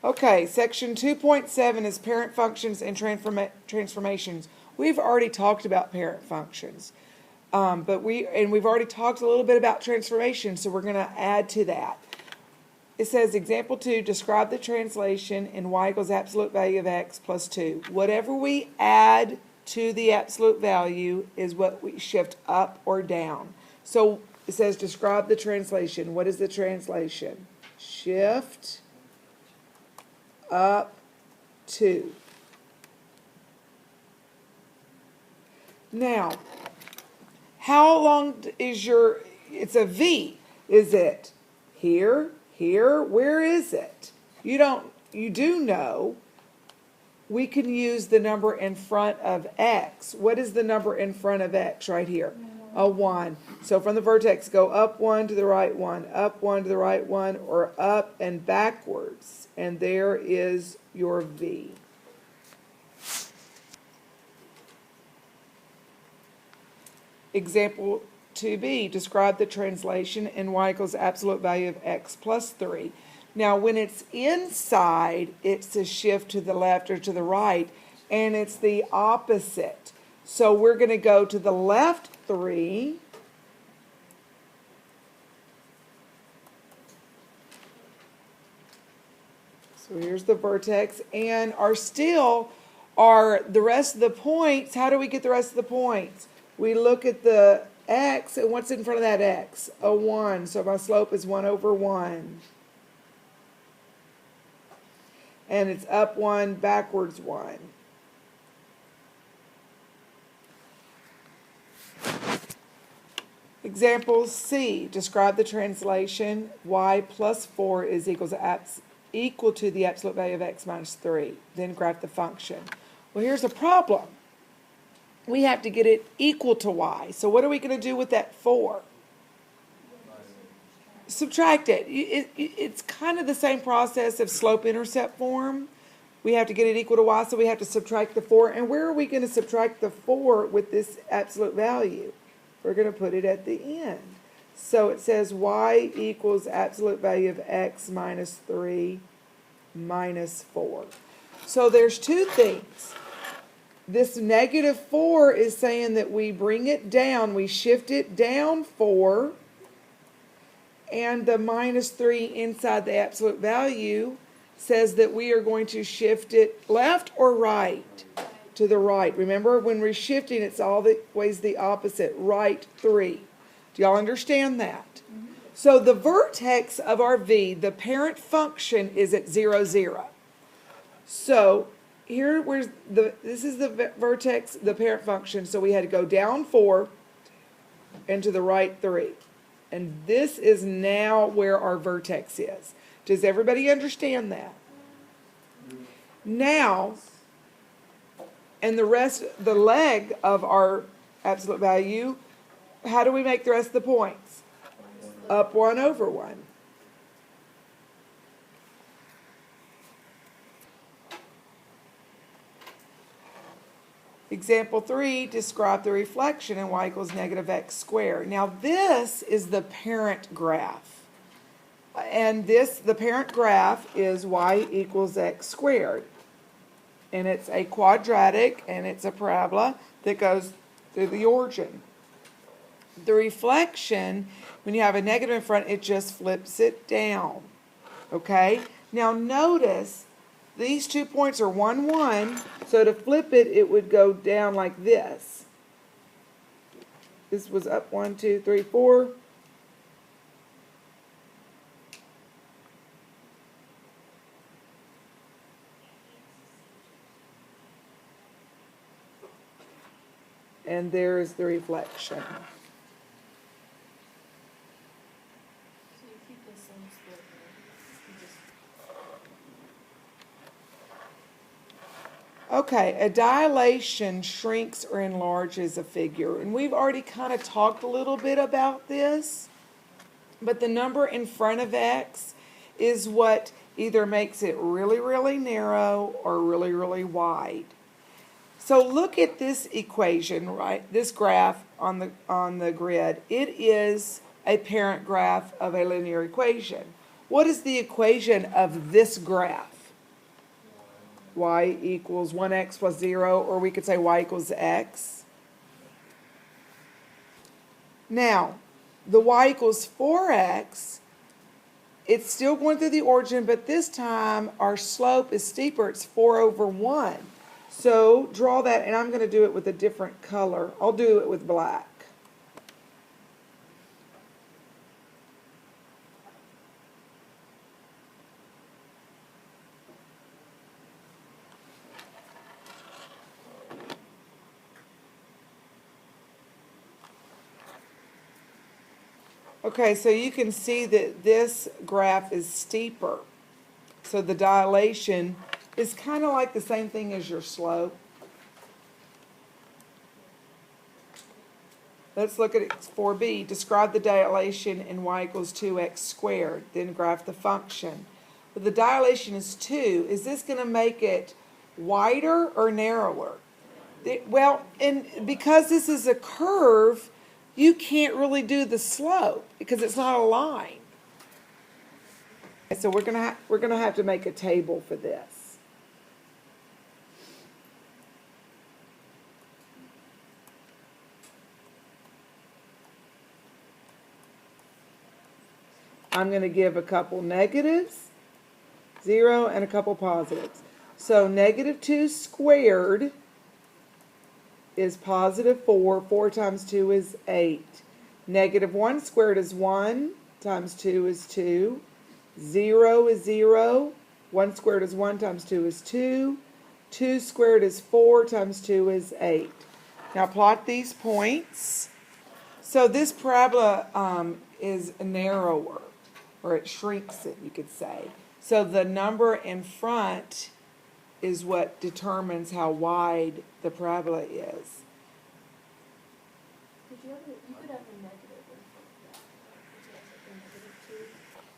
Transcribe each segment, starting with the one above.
Okay, section 2.7 is parent functions and transformations. We've already talked about parent functions, but we've already talked a little bit about transformation, so we're going to add to that. It says, example 2, describe the translation in y equals absolute value of x plus 2. Whatever we add to the absolute value is what we shift up or down. So it says, describe the translation. What is the translation? Shift up 2. Now, how long is your, it's a V. Is it here? Here? Where is it? You do know we can use the number in front of x. What is the number in front of x right here? A 1. So from the vertex, go up 1 to the right 1, up 1 to the right 1, or up and backwards. And there is your V. Example 2b, describe the translation in y equals absolute value of x plus 3. Now, when it's inside, it's a shift to the left or to the right, and it's the opposite. So we're going to go to the left 3. So here's the vertex, and the rest of the points. How do we get the rest of the points? We look at the x, and what's in front of that x? A 1. So my slope is 1 over 1. And it's up 1, backwards 1. Example C, describe the translation y plus 4 is equal to the absolute value of x minus 3. Then graph the function. Well, here's a problem. We have to get it equal to y. So what are we going to do with that 4? Subtract it. It's kind of the same process of slope-intercept form. We have to get it equal to y, so we have to subtract the 4. And where are we going to subtract the 4 with this absolute value? We're going to put it at the end. So it says y equals absolute value of x minus 3 minus 4. So there's two things. This negative 4 is saying that we bring it down, we shift it down 4, and the minus 3 inside the absolute value says that we are going to shift it left or right? To the right. Remember, when we're shifting, it's always the opposite, right 3. Do y'all understand that? So the vertex of our V, the parent function, is at 0, 0. So here, this is the vertex, the parent function, so we had to go down 4 and to the right 3. And this is now where our vertex is. Does everybody understand that? Now, and the leg of our absolute value, how do we make the rest of the points? Up 1 over 1. Example 3, describe the reflection in y equals negative x squared. Now this is the parent graph. And the parent graph is y equals x squared. And it's a quadratic, and it's a parabola that goes through the origin. The reflection, when you have a negative in front, it just flips it down. Okay? Now notice, these 2 points are 1, 1, so to flip it, it would go down like this. This was up 1, 2, 3, 4. And there is the reflection. Okay, a dilation shrinks or enlarges a figure. And we've already kind of talked a little bit about this. But the number in front of x is what either makes it really, really narrow or really, really wide. So look at this equation, right? This graph on the grid. It is a parent graph of a linear equation. What is the equation of this graph? y equals 1x plus 0, or we could say y equals x. Now, the y equals 4x, it's still going through the origin, but this time our slope is steeper. It's 4 over 1. So draw that, and I'm going to do it with a different color. I'll do it with black. Okay, so you can see that this graph is steeper. So the dilation is kind of like the same thing as your slope. Let's look at 4b. Describe the dilation in y equals 2x squared. Then graph the function. But the dilation is 2. Is this going to make it wider or narrower? Well, and because this is a curve, you can't really do the slope because it's not a line. So we're gonna have to make a table for this. I'm going to give a couple negatives, 0, and a couple positives. So negative 2 squared is positive 4. 4 times 2 is 8. Negative 1 squared is 1 times 2 is 2. 0 is 0. 1 squared is 1 times 2 is 2. 2 squared is 4 times 2 is 8. Now plot these points. So this parabola is narrower, or it shrinks it, you could say. So the number in front is what determines how wide the parabola is. You could have a negative in front of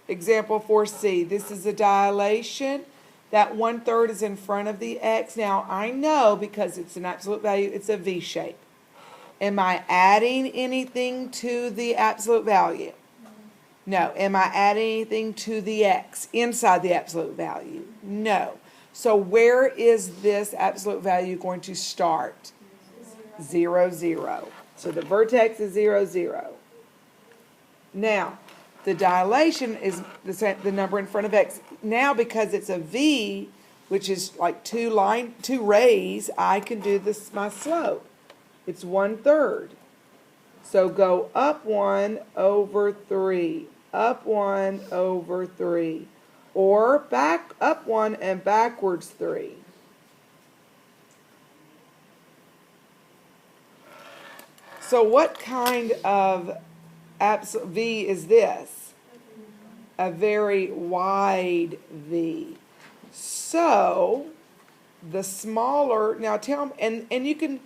that. Example 4c, this is a dilation. That 1/3 is in front of the x. Now I know because it's an absolute value, it's a V shape. Am I adding anything to the absolute value? No. Am I adding anything to the x inside the absolute value? No. So where is this absolute value going to start? 0, 0. So the vertex is 0, 0. Now, the dilation is the number in front of x. Now, because it's a V, which is like two rays, I can do this my slope. It's 1/3. So go up 1 over 3, up 1 over 3, or back up 1 and backwards 3. So what kind of V is this? A very wide V. So the smaller, now tell me, and you can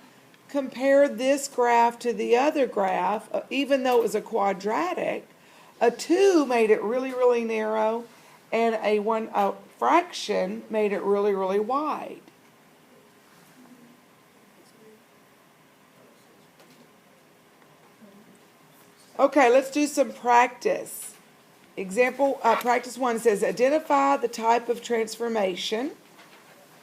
compare this graph to the other graph, even though it was a quadratic. A 2 made it really, really narrow, and a fraction made it really, really wide. Okay, let's do some practice. Example, practice 1 says, identify the type of transformation,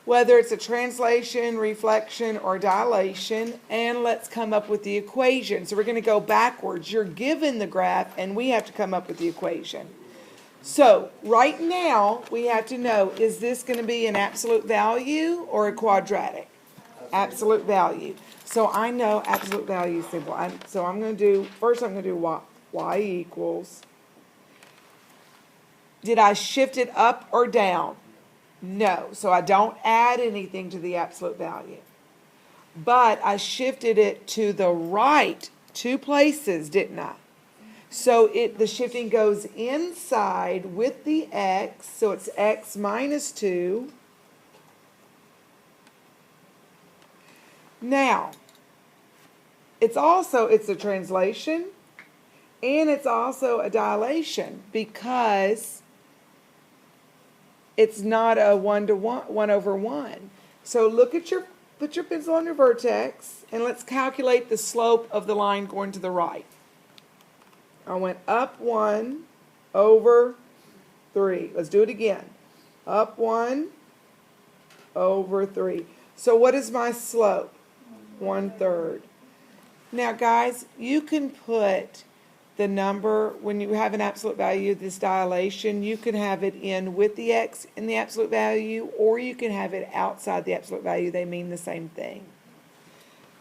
whether it's a translation, reflection, or dilation, and let's come up with the equation. So we're going to go backwards. You're given the graph, and we have to come up with the equation. So right now, we have to know, is this going to be an absolute value or a quadratic? Absolute value. So I know absolute value is simple. So I'm going to do, first I'm going to do y equals. Did I shift it up or down? No. So I don't add anything to the absolute value. But I shifted it to the right 2 places, didn't I? So the shifting goes inside with the x, so it's x minus 2. Now, it's a translation, and it's also a dilation because it's not a 1 over 1. So put your pencil on your vertex, and let's calculate the slope of the line going to the right. I went up 1 over 3. Let's do it again. Up 1 over 3. So what is my slope? 1/3. Now, guys, you can put the number, when you have an absolute value of this dilation, you can have it in with the x in the absolute value, or you can have it outside the absolute value. They mean the same thing.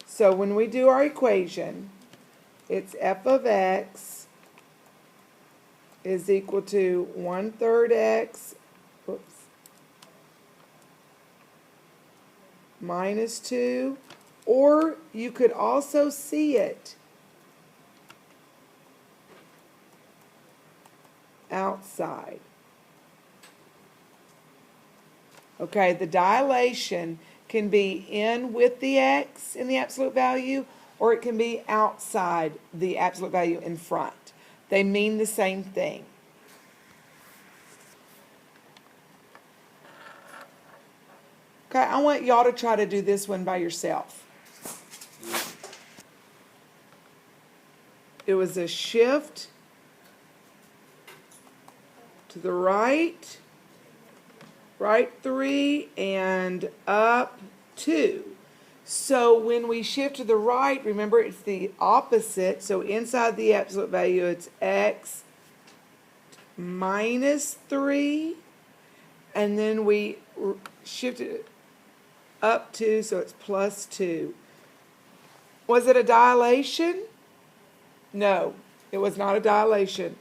So when we do our equation, it's f of x is equal to 1/3 x, minus 2, or you could also see it outside. Okay, the dilation can be in with the x in the absolute value, or it can be outside the absolute value in front. They mean the same thing. Okay, I want y'all to try to do this one by yourself. It was a shift to the right, right 3, and up 2. So when we shift to the right, remember it's the opposite. So inside the absolute value, it's x minus 3. And then we shift it up 2, so it's plus 2. Was it a dilation? No, it was not a dilation.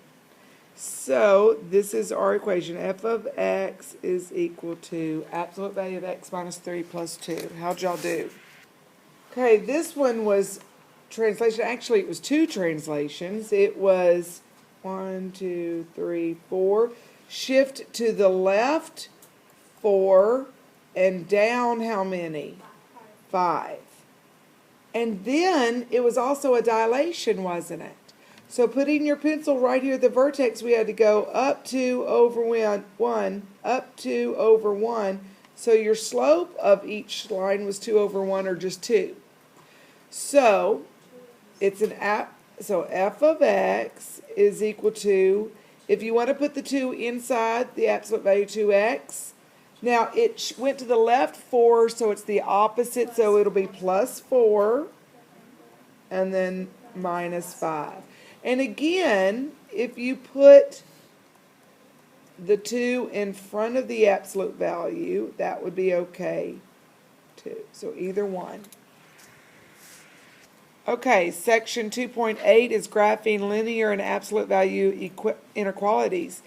So this is our equation. F of x is equal to absolute value of x minus 3 plus 2. How'd y'all do? Okay, this one was translation. Actually, it was 2 translations. It was 1, 2, 3, 4. Shift to the left, 4, and down how many? 5. And then it was also a dilation, wasn't it? So putting your pencil right here at the vertex, we had to go up 2 over 1, up 2 over 1. So your slope of each line was 2 over 1, or just 2. So it's so f of x is equal to, if you want to put the 2 inside the absolute value, 2x. Now it went to the left 4, so it's the opposite, so it'll be plus 4 and then minus 5. And again, if you put the 2 in front of the absolute value, that would be okay too. So either one. Okay, section 2.8 is graphing linear and absolute value inequalities.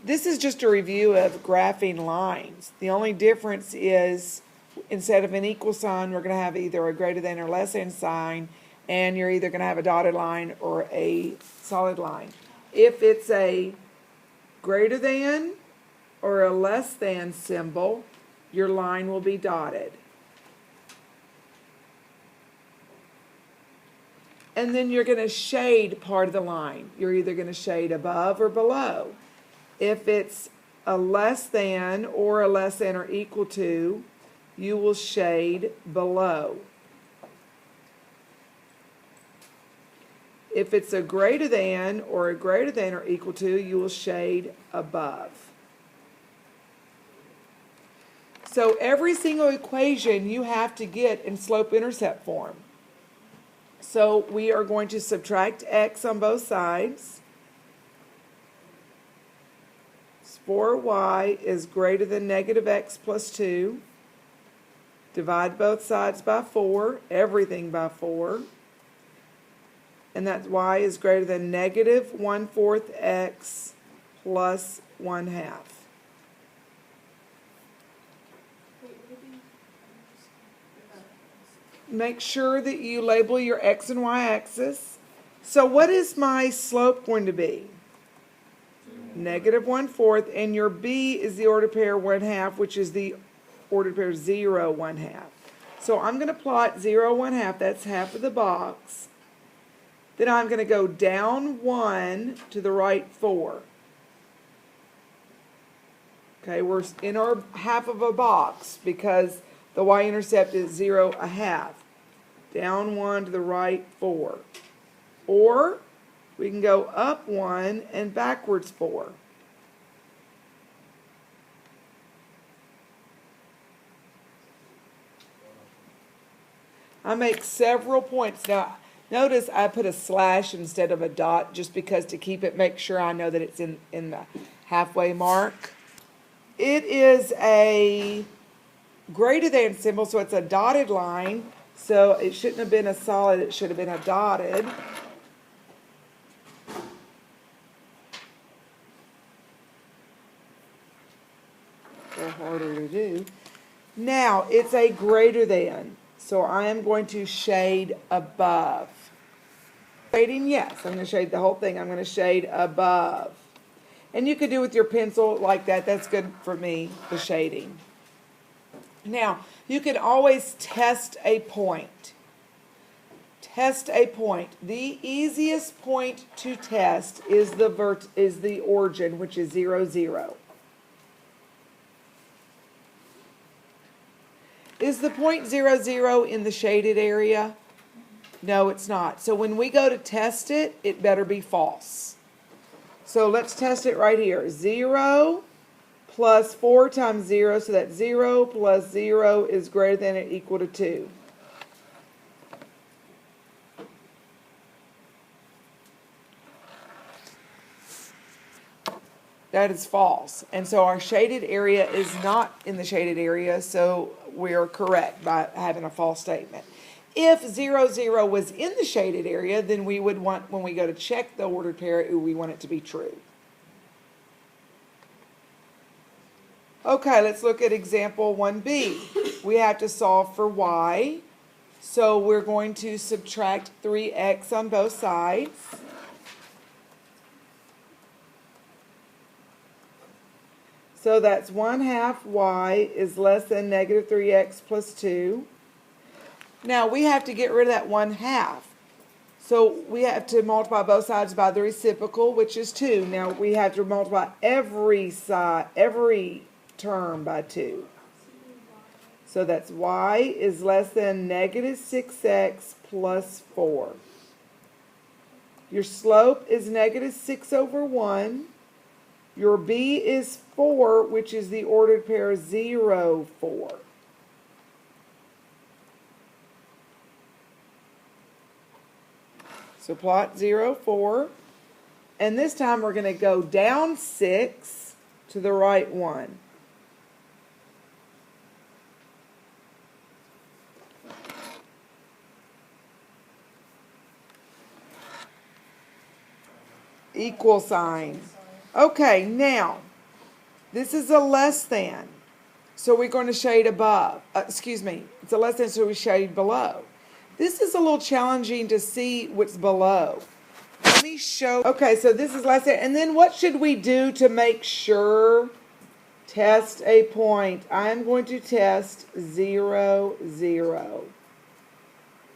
This is just a review of graphing lines. The only difference is, instead of an equal sign, we're going to have either a greater than or less than sign, and you're either going to have a dotted line or a solid line. If it's a greater than or a less than symbol, your line will be dotted. And then you're going to shade part of the line. You're either going to shade above or below. If it's a less than or equal to, you will shade below. If it's a greater than or equal to, you will shade above. So every single equation you have to get in slope-intercept form. So we are going to subtract x on both sides. 4y is greater than negative x plus 2. Divide both sides by 4, everything by 4. And that y is greater than negative 1/4 x plus 1/2. Make sure that you label your x and y axis. So what is my slope going to be? Negative 1/4, and your b is the ordered pair 1/2, which is the ordered pair 0, 1/2. So I'm going to plot 0, 1/2, that's half of the box. Then I'm going to go down 1 to the right 4. Okay, we're in our half of a box because the y-intercept is 0, 1/2. Down 1 to the right 4. Or we can go up 1 and backwards 4. I make several points. Now, notice I put a slash instead of a dot just because to keep it, make sure I know that it's in the halfway mark. It is a greater than symbol, so it's a dotted line. So it shouldn't have been a solid, it should have been a dotted. A little harder to do. Now, it's a greater than, so I am going to shade above. Shading, yes, I'm going to shade the whole thing. I'm going to shade above. And you could do with your pencil like that. That's good for me, the shading. Now, you can always test a point. Test a point. The easiest point to test is the origin, which is 0, 0. Is the point 0, 0 in the shaded area? No, it's not. So when we go to test it, it better be false. So let's test it right here. 0 plus 4 times 0, so that 0 plus 0 is greater than or equal to 2. That is false. And so our shaded area is not in the shaded area, so we're correct by having a false statement. If 0, 0 was in the shaded area, then we would want, when we go to check the ordered pair, we want it to be true. Okay, let's look at example 1b. We have to solve for y. So we're going to subtract 3x on both sides. So that's 1/2 y is less than negative 3x plus 2. Now we have to get rid of that 1/2. So we have to multiply both sides by the reciprocal, which is 2. Now we have to multiply every term by 2. So that's y is less than negative 6x plus 4. Your slope is negative 6 over 1. Your b is 4, which is the ordered pair 0, 4. So plot 0, 4. And this time we're going to go down 6 to the right 1. Equal sign. Okay, now, this is a less than. So we're going to shade above. It's a less than, so we shade below. This is a little challenging to see what's below. Let me show. Okay, so this is less than. And then what should we do to make sure? Test a point. I'm going to test 0, 0.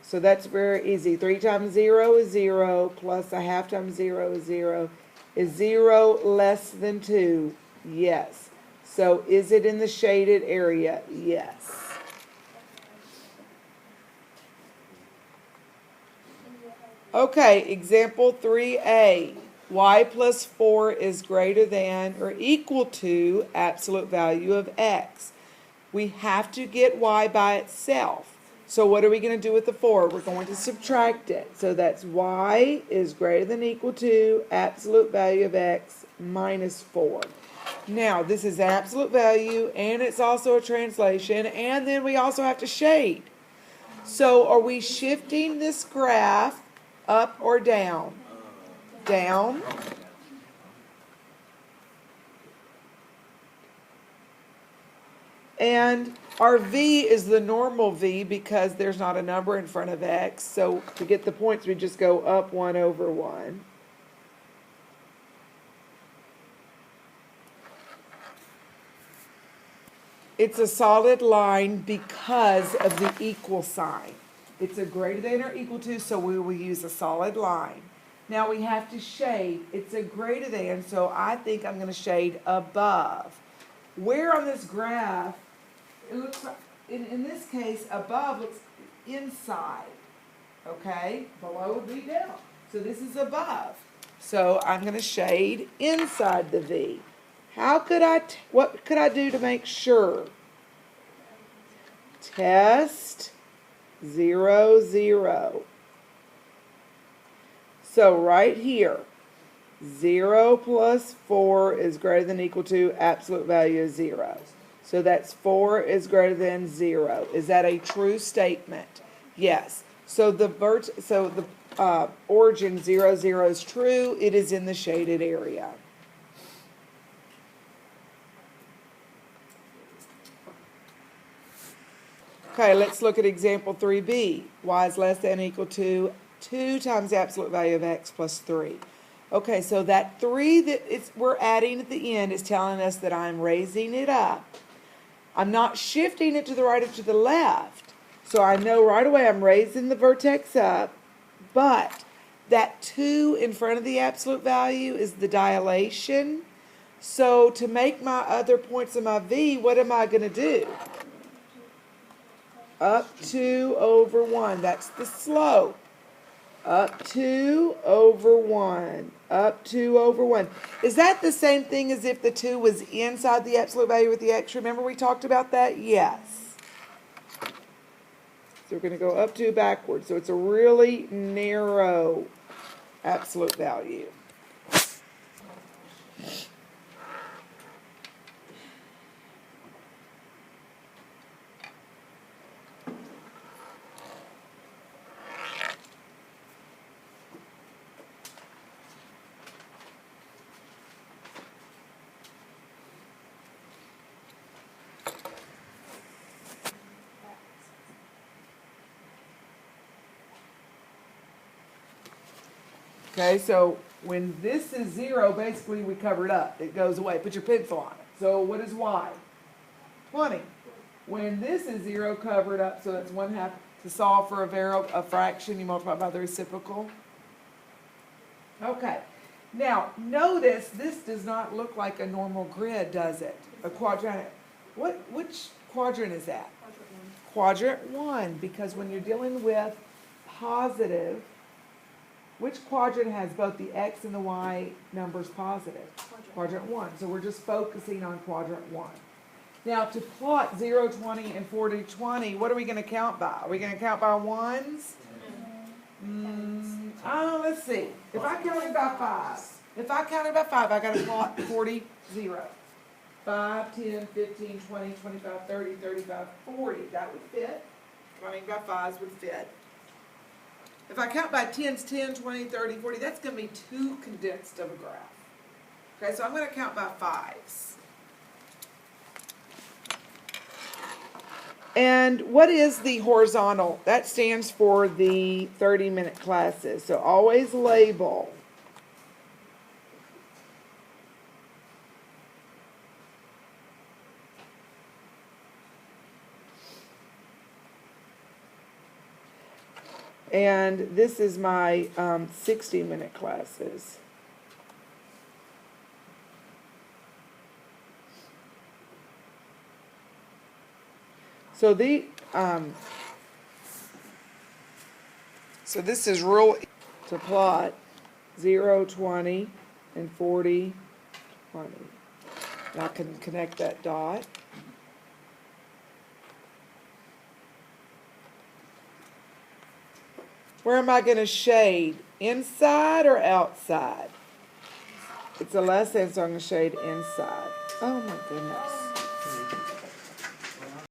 So that's very easy. 3 times 0 is 0, plus 1/2 times 0 is 0. Is 0 less than 2? Yes. So is it in the shaded area? Yes. Okay, example 3a. Y plus 4 is greater than or equal to absolute value of x. We have to get y by itself. So what are we going to do with the 4? We're going to subtract it. So that's y is greater than or equal to absolute value of x minus 4. Now, this is absolute value, and it's also a translation, and then we also have to shade. So are we shifting this graph up or down? Down. And our v is the normal v because there's not a number in front of x. So to get the points, we just go up 1 over 1. It's a solid line because of the equal sign. It's a greater than or equal to, so we will use a solid line. Now we have to shade. It's a greater than, so I think I'm going to shade above. Where on this graph, it looks like, in this case, above looks inside. Okay? Below would be down. So this is above. So I'm going to shade inside the V. What could I do to make sure? Test 0, 0. So right here, 0 plus 4 is greater than or equal to absolute value of 0. So that's 4 is greater than 0. Is that a true statement? Yes. So the origin 0, 0 is true. It is in the shaded area. Okay, let's look at example 3b. Y is less than or equal to 2 times the absolute value of x plus 3. Okay, so that 3 that we're adding at the end is telling us that I'm raising it up. I'm not shifting it to the right or to the left. So I know right away I'm raising the vertex up, but that 2 in front of the absolute value is the dilation. So to make my other points of my v, what am I going to do? Up 2 over 1. That's the slope. Up 2 over 1. Up 2 over 1. Is that the same thing as if the 2 was inside the absolute value with the x? Remember we talked about that? Yes. So we're going to go up 2 backwards. So it's a really narrow absolute value. Okay, so when this is 0, basically we cover it up. It goes away. Put your pencil on it. So what is y? 20. When this is 0, cover it up, so that's 1/2. To solve for a fraction, you multiply by the reciprocal. Okay. Now, notice this does not look like a normal grid, does it? A quadrant. Which quadrant is that? Quadrant 1, because when you're dealing with positive, which quadrant has both the x and the y numbers positive? Quadrant 1. So we're just focusing on quadrant 1. Now to plot 0, 20, and 40, 20, what are we going to count by? Are we going to count by ones? Let's see. If I counted by 5, I got to plot 40, 0. 5, 10, 15, 20, 25, 30, 35, 40. That would fit. Counting by 5s would fit. If I count by 10s, 10, 20, 30, 40, that's going to be too condensed of a graph. Okay, so I'm going to count by 5s. And what is the horizontal? That stands for the 30-minute classes. So always label. And this is my 60-minute classes. So so this is real to plot 0, 20, and 40, 20. And I can connect that dot. Where am I going to shade? Inside or outside? It's a lesson, so I'm going to shade inside. Oh my goodness.